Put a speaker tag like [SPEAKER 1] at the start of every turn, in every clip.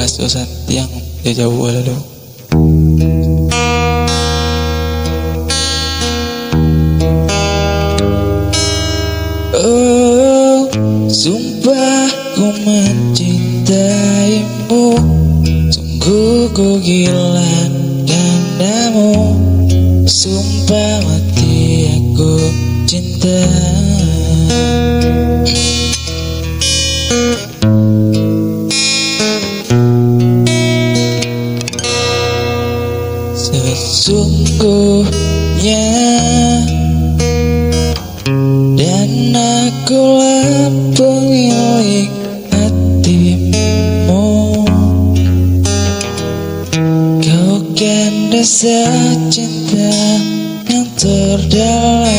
[SPEAKER 1] bahas urusan yang jauh lalu. Oh, sumpah ku mencintaimu, sungguh ku gila kandamu. Sumpah mati aku cinta. Sesungguhnya dan akulah pemilik hatimu. Kau kan dasar cinta yang terdalam.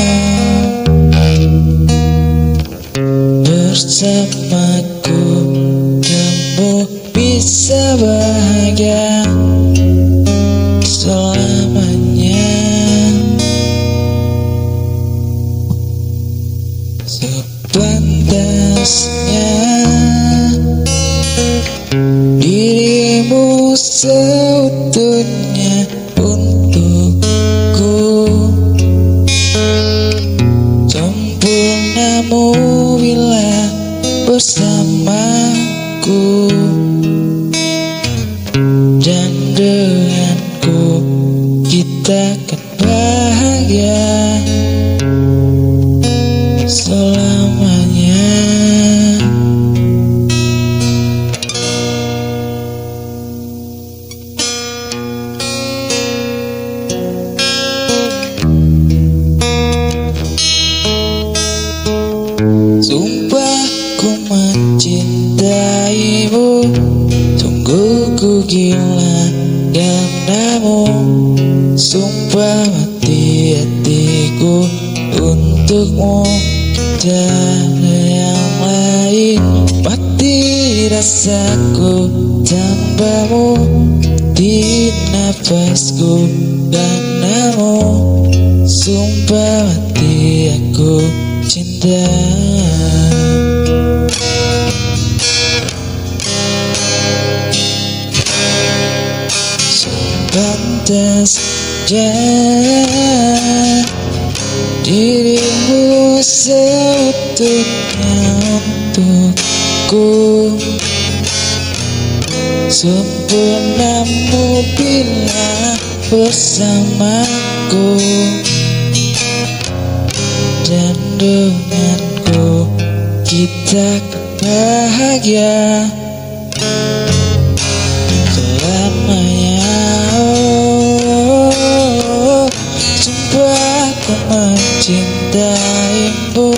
[SPEAKER 1] Bersamaku kamu bisa bahagia selamanya. Sepantasnya dirimu seutuhnya untukku. Sempurnamu bila bersamaku, dan denganku kita akan bahagia selamanya. Sumpah ku mencintaimu, sungguh ku gila kandamu. Sumpah mati hatiku untukmu, tiada yang lain. Mati rasaku tanpamu, di nafasku karenamu. Sumpah mati aku cinta. Sepantasnya dirimu seutuhnya untukku. Sempurnamu bila bersamaku, dan denganku kita bahagia selamanya. Oh, sumpah ku mencintaimu,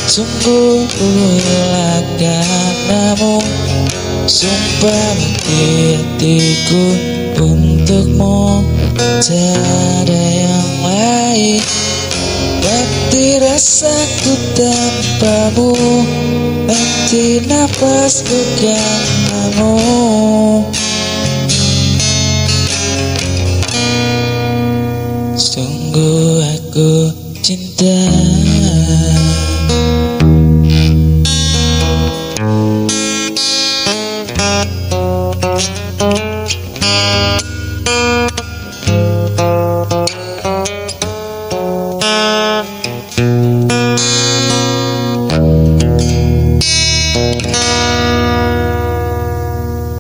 [SPEAKER 1] sungguh ku rela karenamu. Sumpah mati hatiku untukmu, tiada yang lain. Mati rasaku tanpamu, mati nafasku karenamu. Sungguh aku cinta.